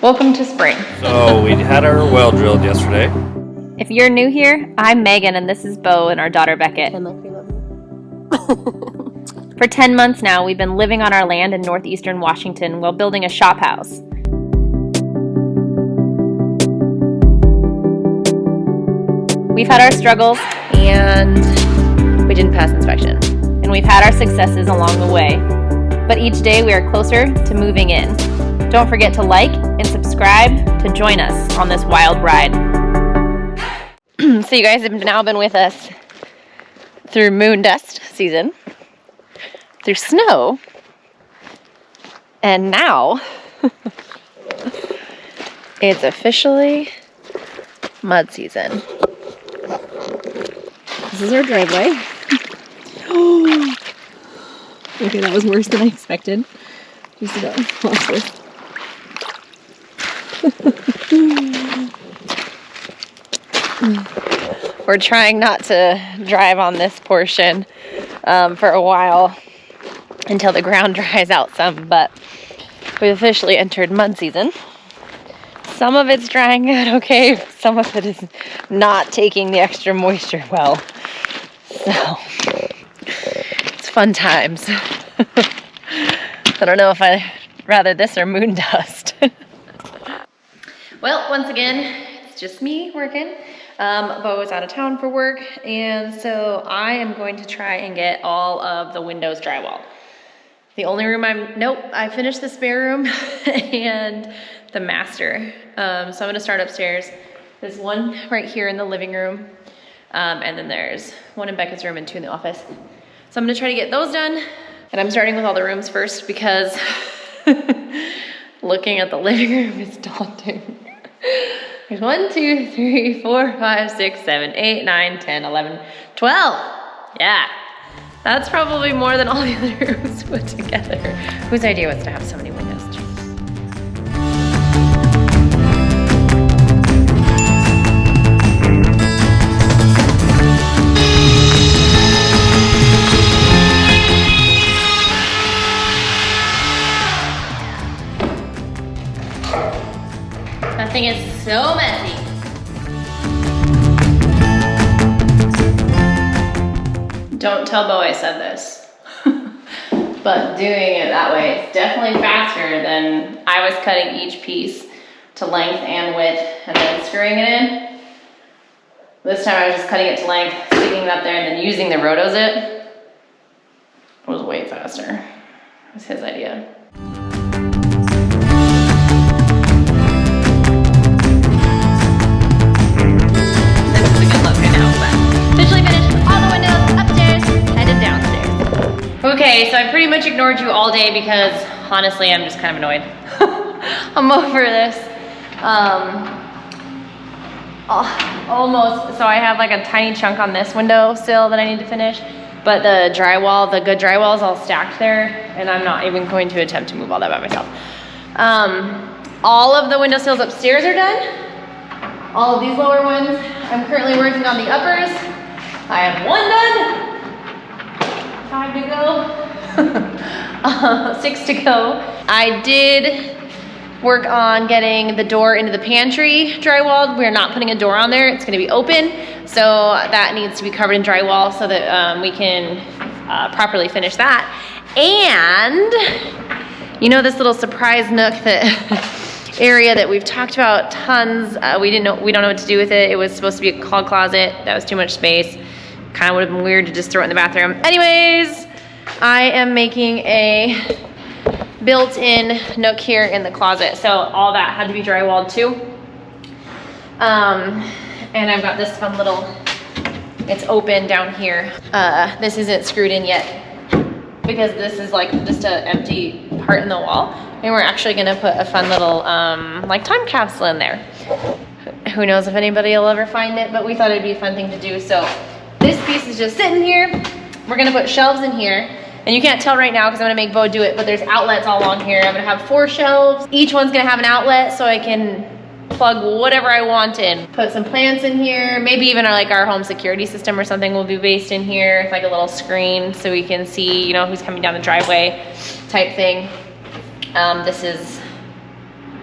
Welcome to spring. So we had our well drilled yesterday. If you're new here, I'm Megan and this is Beau and our daughter Beckett. For 10 months now, we've been living on our land in northeastern Washington while building a shop house. We've had our struggles and we didn't pass inspection. And we've had our successes along the way. But each day we are closer to moving in. Don't forget to like and subscribe to join us on this wild ride. So you guys have now been with us through moon dust season, through snow, and now it's officially mud season. This is our driveway. Okay, that was worse than I expected. Just about watch this. We're trying not to drive on this portion for a while until the ground dries out some, but we've officially entered mud season. Some of it's drying out okay, some of it is not taking the extra moisture well. So, it's fun times. I don't know if I'd rather this or moon dust. Well, once again, it's just me working. Beau is out of town for work, and so I am going to try and get all of the windows drywalled. The only room I finished the spare room and the master. So I'm gonna start upstairs. There's one right here in the living room, and then there's one in Beckett's room and two in the office. So I'm gonna try to get those done, and I'm starting with all the rooms first because looking at the living room is daunting. There's 1, 2, 3, 4, 5, 6, 7, 8, 9, 10, 11, 12. Yeah, that's probably more than all the other rooms put together. Whose idea was to have so many windows? That thing is so messy. Don't tell Beau I said this, but doing it that way is definitely faster than I was cutting each piece to length and width and then screwing it in. This time I was just cutting it to length, sticking it up there, and then using the roto-zip. It was way faster. It was his idea. Okay, so I pretty much ignored you all day because honestly, I'm just kind of annoyed. I'm over this. Almost, so I have like a tiny chunk on this window still that I need to finish, but the drywall, the good drywall is all stacked there, and I'm not even going to attempt to move all that by myself. All of the window sills upstairs are done. All of these lower ones, I'm currently working on the uppers. I have one done. 5 to go, 6 to go. I did work on getting the door into the pantry drywalled. We're not putting a door on there, it's gonna be open. So that needs to be covered in drywall so that we can properly finish that. And you know this little surprise nook, that area that we've talked about tons, we don't know what to do with it. It was supposed to be a hall closet, that was too much space. Kind of would have been weird to just throw it in the bathroom. Anyways, I am making a built-in nook here in the closet. So all that had to be drywalled too. And I've got this fun little, it's open down here. This isn't screwed in yet because this is like just an empty part in the wall. And we're actually gonna put a fun little like time capsule in there. Who knows if anybody will ever find it, but we thought it'd be a fun thing to do. So this piece is just sitting here. We're gonna put shelves in here. And you can't tell right now because I'm gonna make Beau do it, but there's outlets all along here. I'm gonna have 4 shelves. Each one's gonna have an outlet so I can plug whatever I want in. Put some plants in here. Maybe even our home security system or something will be based in here. Like a little screen so we can see, you know, who's coming down the driveway type thing. This is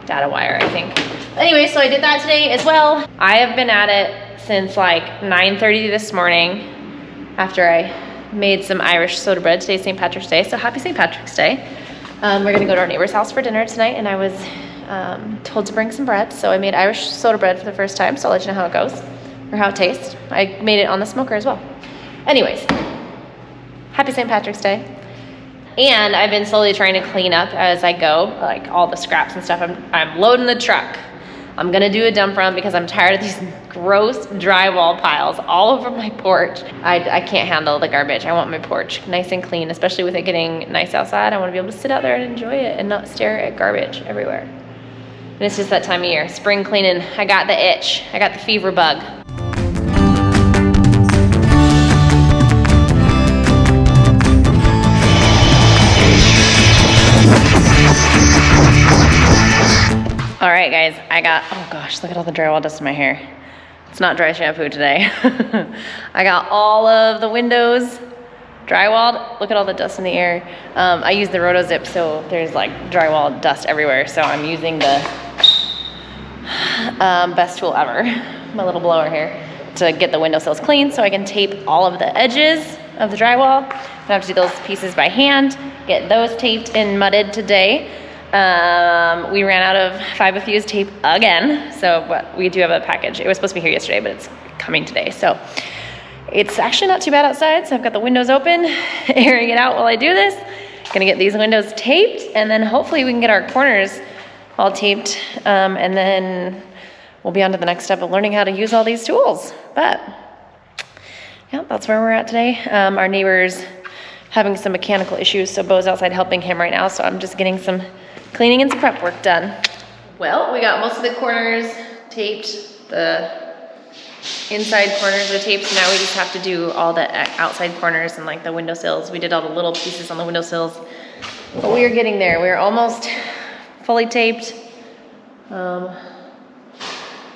data wire, I think. Anyway, so I did that today as well. I have been at it since like 9:30 this morning after I made some Irish soda bread. Today's St. Patrick's Day, so happy St. Patrick's Day. We're gonna go to our neighbor's house for dinner tonight, and I was told to bring some bread, so I made Irish soda bread for the first time, so I'll let you know how it goes, or how it tastes. I made it on the smoker as well. Anyways, happy St. Patrick's Day. And I've been slowly trying to clean up as I go, like all the scraps and stuff. I'm loading the truck. I'm gonna do a dump run because I'm tired of these gross drywall piles all over my porch. I can't handle the garbage. I want my porch nice and clean, especially with it getting nice outside. I wanna be able to sit out there and enjoy it and not stare at garbage everywhere. And it's just that time of year, spring cleaning. I got the itch, I got the fever bug. All right, guys, oh gosh, look at all the drywall dust in my hair. It's not dry shampoo today. I got all of the windows drywalled. Look at all the dust in the air. I use the Roto-Zip, so there's like drywall dust everywhere. So I'm using the best tool ever, my little blower here, to get the windowsills clean so I can tape all of the edges of the drywall. I have to do those pieces by hand, get those taped and mudded today. We ran out of 5FU's tape again, but we do have a package. It was supposed to be here yesterday, but it's coming today. So it's actually not too bad outside. So I've got the windows open, airing it out while I do this. Gonna get these windows taped, and then hopefully we can get our corners all taped, and then we'll be on to the next step of learning how to use all these tools. But yeah, that's where we're at today. Our neighbor's having some mechanical issues, so Beau's outside helping him right now, so I'm just getting some cleaning and some prep work done. Well, we got most of the corners taped, the inside corners are taped, so now we just have to do all the outside corners and like the windowsills. We did all the little pieces on the windowsills, but we are getting there. We're almost fully taped. And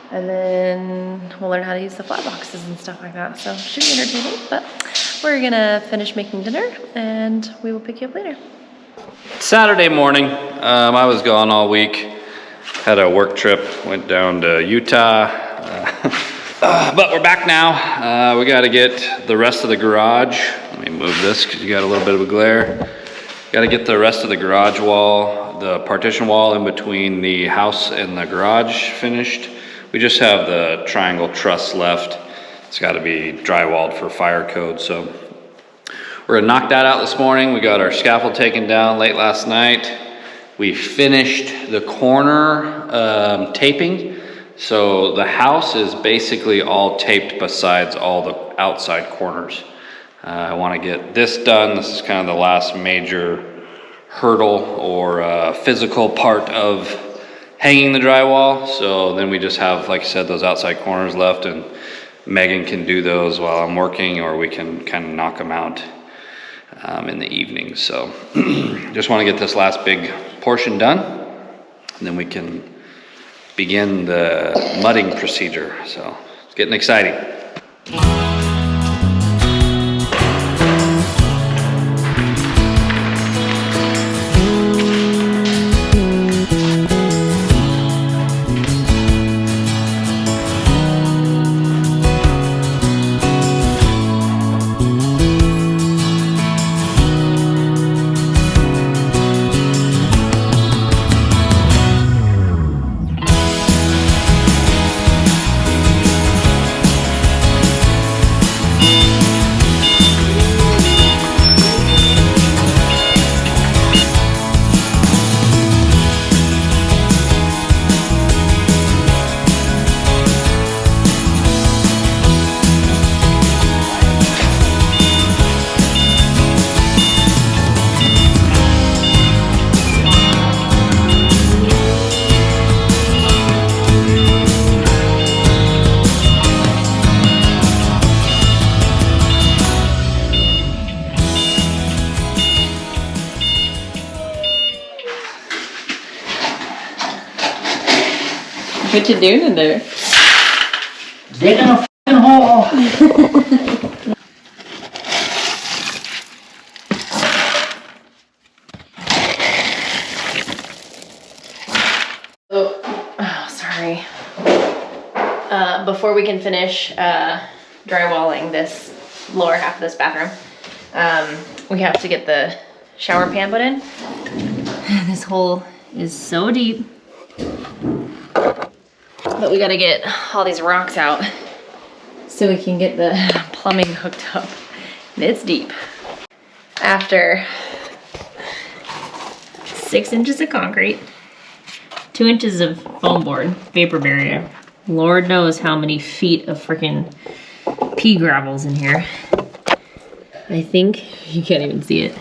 then we'll learn how to use the flat boxes and stuff like that. So it should be entertaining, but we're gonna finish making dinner and we will pick you up later. Saturday morning, I was gone all week. Had a work trip, went down to Utah. But we're back now. We gotta get the rest of the garage. Let me move this because you got a little bit of a glare. Gotta get the rest of the garage wall, the partition wall in between the house and the garage finished. We just have the triangle truss left. It's gotta be drywalled for fire code, so we're gonna knock that out this morning. We got our scaffold taken down late last night. We finished the corner taping. So the house is basically all taped besides all the outside corners. I wanna get this done. This is kind of the last major hurdle or physical part of hanging the drywall. So then we just have, like I said, those outside corners left, and Megan can do those while I'm working, or we can kind of knock them out in the evening. So just want to get this last big portion done, and then we can begin the mudding procedure. So it's getting exciting. What you doing in there? Digging a f***ing hole. So sorry. Before we can finish drywalling this lower half of this bathroom, we have to get the shower pan put in. This hole is so deep, but we gotta get all these rocks out so we can get the plumbing hooked up. And it's deep. After 6 inches of concrete, 2 inches of foam board, vapor barrier, Lord knows how many feet of freaking pea gravel's in here. I think you can't even see it.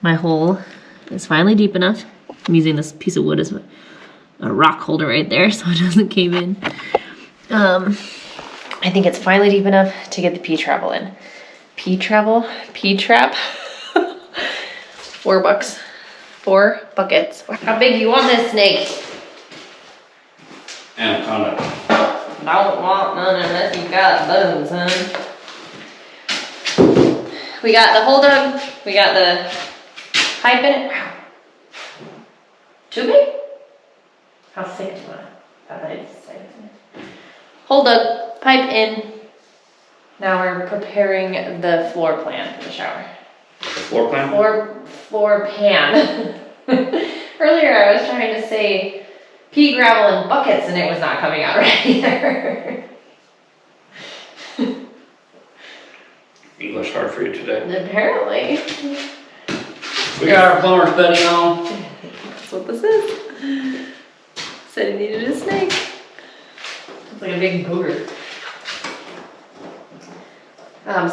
My hole is finally deep enough. I'm using this piece of wood as a rock holder right there so it doesn't cave in. I think it's finally deep enough to get the pea travel in. Pea trap. $4. 4 buckets. How big do you want this snake? Anaconda. Don't want none unless you got bones, son. We got the hole dug. We got the pipe in it. Wow. Too big? How thick do you want it? I thought it was thick. Hole dug, pipe in. Now we're preparing the floor plan for the shower. The floor plan? Floor pan. Earlier I was trying to say pea gravel in buckets and it was not coming out right either. English hard for you today. Apparently. We got our plumber's buddy on. That's what this is. Said he needed a snake. It's like a big booger.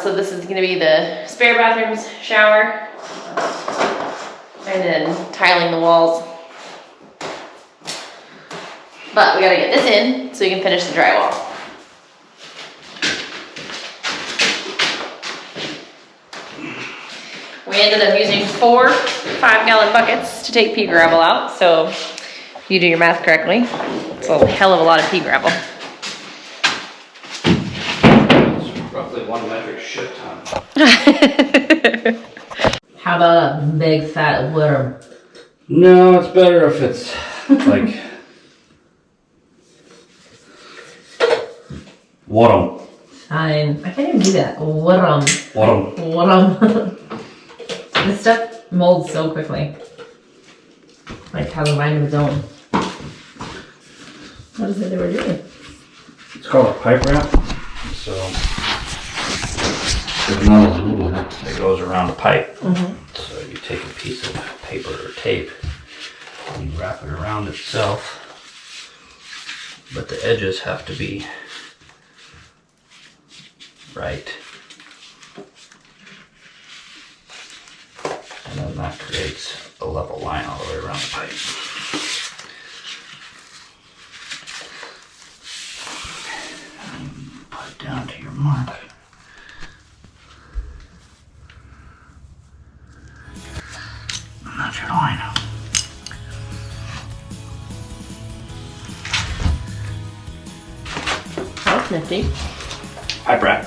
So this is gonna be the spare bathroom's shower. And then tiling the walls. But we gotta get this in so we can finish the drywall. We ended up using 4 5-gallon buckets to take pea gravel out. So if you do your math correctly, it's a hell of a lot of pea gravel. It's roughly 1 metric shit ton. How about a big fat worm? No, it's better if it's like worm. Fine. I can't even do that. Worm. This stuff molds so quickly. Like has a mind of its own. What is it that we're doing? It's called a pipe wrap. So there's another glue that goes around the pipe. So you take a piece of paper or tape and you wrap it around itself. But the edges have to be right. And then that creates a level line all the way around the pipe. And put it down to your mark. And that's your line. That's nifty. Pipe wrap.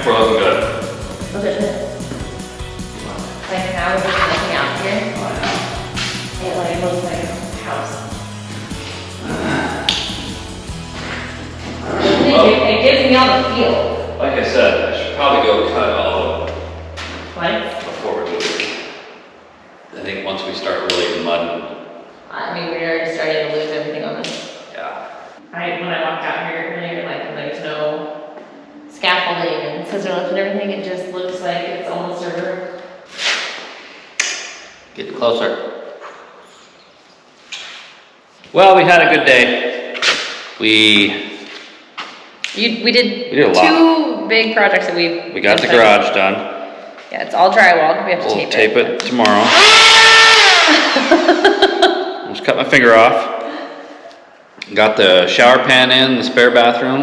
We're looking good. Look at this. Like now we're just looking out here. It like looks like a house. It gives me all the feel. Like I said, I should probably go cut all the Like, before we move. I think once we start really mudding, I mean, we're already starting to lose everything on this. yeah. When I walked out here earlier, like there's no scaffolding and scissor lift and everything, it just looks like it's almost a roof. Get closer. Well, we had a good day. We did a lot. 2 big projects that We got the garage done. Yeah, it's all drywall. We have to We'll tape tape it. it tomorrow. Just cut my finger off. Got the shower pan in the spare bathroom.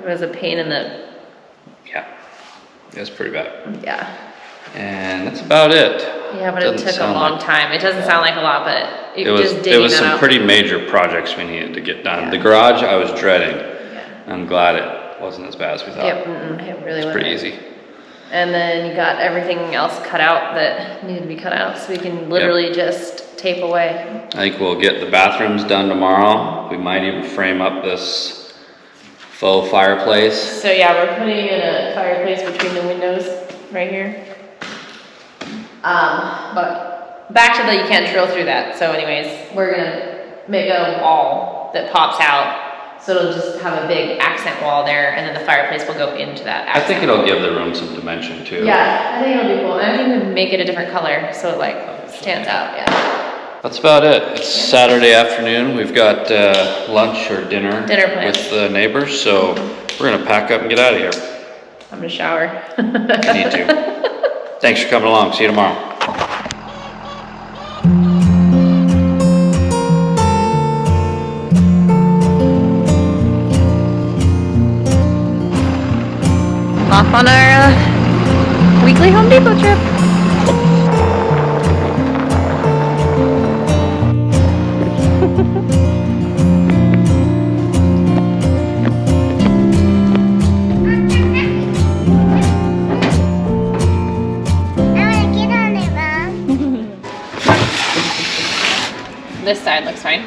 It was a pain in the, Yeah, it was pretty bad. yeah. And that's about it. Yeah, but it Doesn't took a sound long like- time. It doesn't sound like a lot, but It was just digging that some out. pretty major projects we needed to get done. Yeah. The garage I was dreading. Yeah. I'm glad it wasn't as bad as we thought. Yep, it really was. Pretty easy. And then you got everything else cut out that needed to be cut out, so we can literally just tape away. I think we'll get the bathrooms done tomorrow. We might even frame up this faux fireplace. So yeah, we're putting in a fireplace between the windows right here. But back to the, you can't drill through that. So anyways, we're gonna make a wall that pops out. So it'll just have a big accent wall there, and then the fireplace will go into that accent. I think it'll give the room some dimension too. Yeah, I think it'll be cool. And I think we make it a different color so it like stands out, yeah. That's about it. It's Saturday afternoon. We've got lunch or dinner plans with the neighbors, so we're gonna pack up and get out of here. I'm gonna shower. I need to. Thanks for coming along. See you tomorrow. Off on our weekly Home Depot trip. This side looks fine.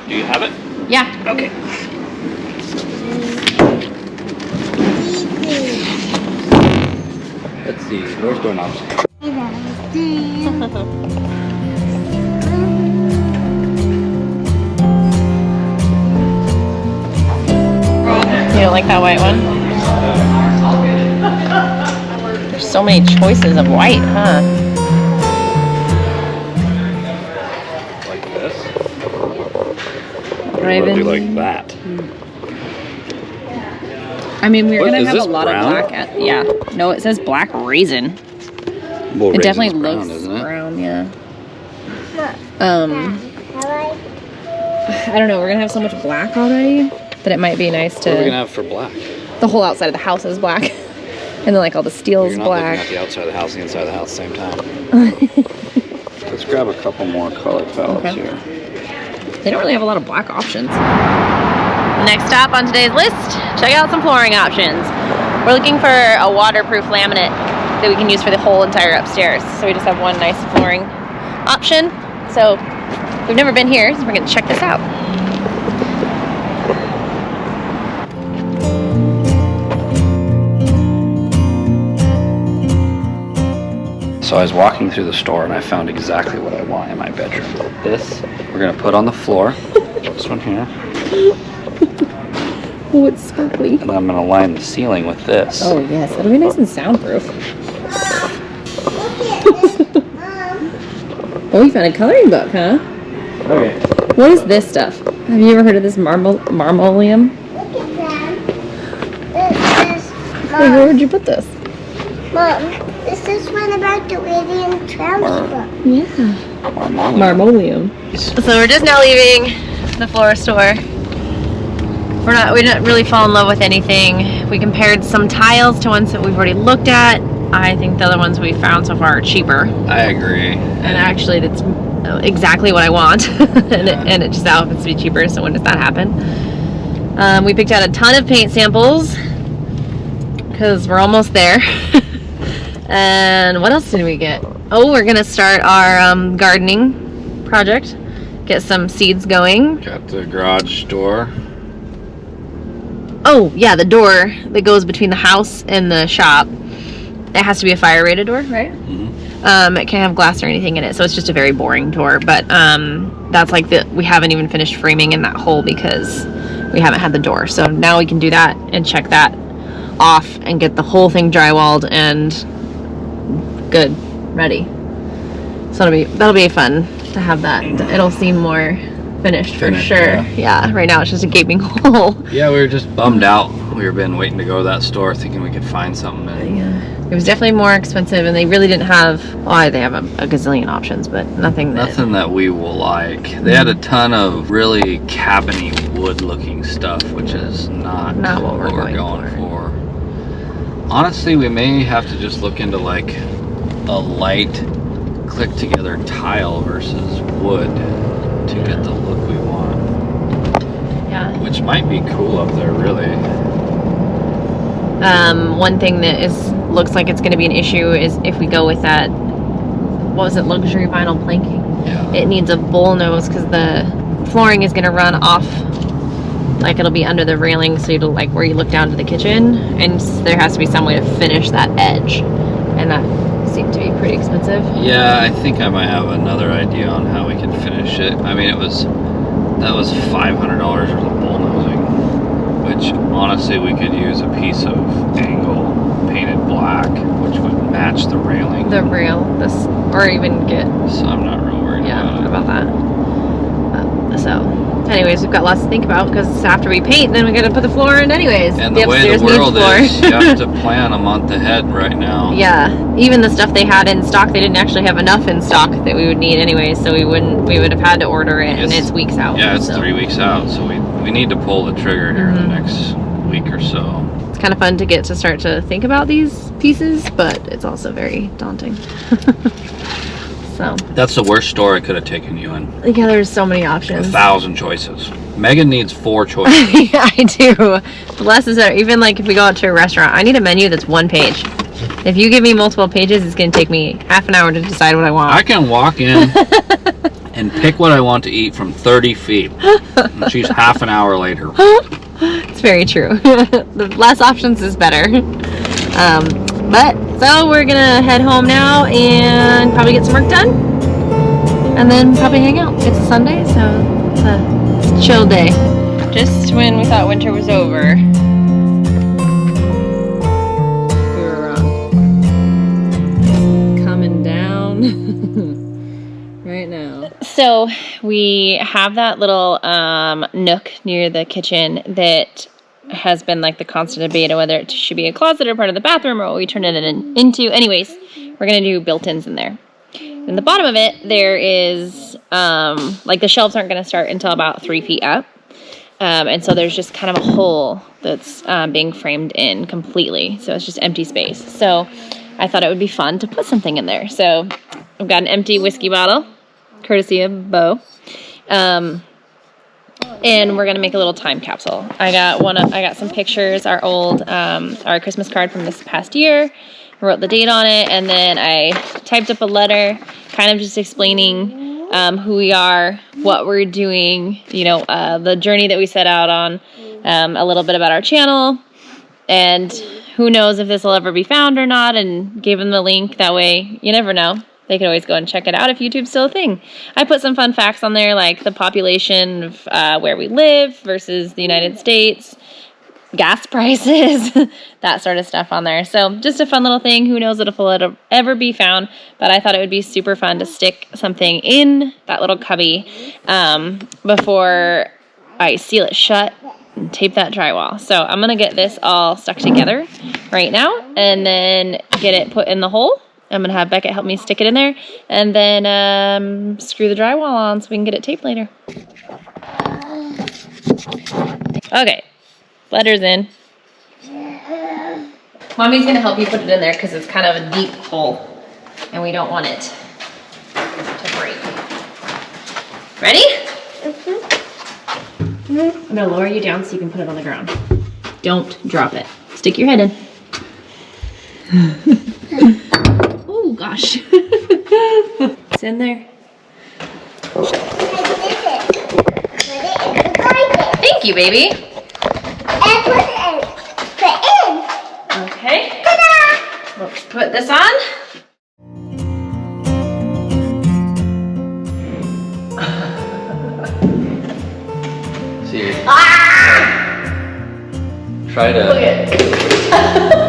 Do you have it? Yeah. Okay. Let's see. Where's doorknobs? You don't like that white one? There's so many choices of white, huh? Like this? Raven. Or like that? I mean, we're What, gonna is have a this lot brown? of black. Yeah. No, it says black raisin. Well, It definitely brown, looks isn't it? brown, yeah. I don't know. We're gonna have so much black already that it might be nice What are we to. gonna have for black? The whole outside of the house is black, and then like all the steel's You're not black. looking at the outside of the house and the inside of the house at the same time. Let's grab a couple more color palettes Okay. here. They don't really have a lot of black options. Next stop on today's list, check out some flooring options. We're looking for a waterproof laminate that we can use for the whole entire upstairs. So we just have one nice flooring option. So we've never been here, so we're gonna check this out. So I was walking through the store and I found exactly what I want in my bedroom. This, we're gonna put on the floor. This one here. Oh, it's sparkly. And I'm gonna line the ceiling with this. Oh yes, it'll be nice and soundproof. Oh, you found a coloring book, huh? Okay. What is this stuff? Have you ever heard of this marmoleum? Hey, where would you put this? Mom, this is one about the radiant trousers book. Yeah. Marmoleum. So we're just now leaving the floor store. We didn't really fall in love with anything. We compared some tiles to ones that we've already looked at. I think the other ones we found so far are cheaper. I agree. And actually that's exactly what I want. and it just happens to be cheaper, so when does that happen? We picked out a ton of paint samples because we're almost there. And what else did we get? Oh, we're gonna start our gardening project. Get some seeds going. Got the garage door. Oh, yeah, the door that goes between the house and the shop. It has to be a fire rated door, right? Mm-hmm. It can't have glass or anything in it, so it's just a very boring door. But that's like we haven't even finished framing in that hole because we haven't had the door. So now we can do that and check that off and get the whole thing drywalled and good, ready. So that'll be fun to have that. It'll seem more finished for sure. Yeah, right now it's just a gaping hole. Yeah, we were just bummed out. We've been waiting to go to that store thinking we could find something. Yeah, it was definitely more expensive, and they really didn't have. Well, they have a gazillion options, but nothing that we will like. They had a ton of really cabiny wood-looking stuff, which is not what we're going for. Honestly, we may have to just look into like a light click-together tile versus wood to get the look we want. Yeah. Which might be cool up there, really. One thing that looks like it's going to be an issue is if we go with that, what was it, luxury vinyl planking? Yeah. It needs a bull nose because the flooring is going to run off, like it'll be under the railing, so it'll like where you look down to the kitchen, and there has to be some way to finish that edge, and that seemed to be pretty expensive. Yeah, I think I might have another idea on how we can finish it. I mean, that was $500 worth of bull nosing, which honestly we could use a piece of angle painted black, which would match the railing. The rail, or even get. So I'm not real worried about that. So, anyways, we've got lots to think about because after we paint, then we got to put the floor in anyways. And the way the world is, you have to plan a month ahead right now. Yeah, even the stuff they had in stock, they didn't actually have enough in stock that we would need anyways, so we would have had to order it, and it's weeks out. Yeah, it's 3 weeks out, so we need to pull the trigger here in the next week or so. It's kind of fun to get to start to think about these pieces, but it's also very daunting. So that's the worst store I could have taken you in. Yeah, there's so many options. 1,000 choices. Megan needs 4 choices. Yeah, I do. The less is better. Even like if we go out to a restaurant, I need a menu that's 1 page. If you give me multiple pages, it's going to take me half an hour to decide what I want. I can walk in and pick what I want to eat from 30 feet. And she's half an hour later. It's very true. The less options is better. So we're gonna head home now and probably get some work done, and then probably hang out. It's a Sunday, so it's a chill day. Just when we thought winter was over, we were wrong. It's coming down right now. So we have that little nook near the kitchen that has been like the constant debate of whether it should be a closet or part of the bathroom or what we turn it into. Anyways, we're going to do built-ins in there. In the bottom of it, there is, like the shelves aren't going to start until about 3 feet up. And so there's just kind of a hole that's being framed in completely. So it's just empty space. So I thought it would be fun to put something in there. So I've got an empty whiskey bottle, courtesy of Beau. And we're gonna make a little time capsule. I got some pictures, our Christmas card from this past year. I wrote the date on it, and then I typed up a letter, kind of just explaining who we are, what we're doing, the journey that we set out on, a little bit about our channel, and who knows if this will ever be found or not. And gave them the link. That way, you never know. They could always go and check it out if YouTube's still a thing. I put some fun facts on there, like the population of where we live versus the United States, gas prices, that sort of stuff on there. So just a fun little thing. Who knows if it'll ever be found, but I thought it would be super fun to stick something in that little cubby before I seal it shut and tape that drywall. So I'm going to get this all stuck together right now and then get it put in the hole. I'm going to have Beckett help me stick it in there, and then screw the drywall on so we can get it taped later. Okay, letter's in. Mommy's going to help you put it in there because it's kind of a deep hole, and we don't want it to break. Ready? Mm-hmm. I'm going to lower you down so you can put it on the ground. Don't drop it. Stick your head in. Oh gosh. It's in there. Thank you, baby. And put it in. Okay. Ta-da! Let's put this on. See. Try to. Look at it.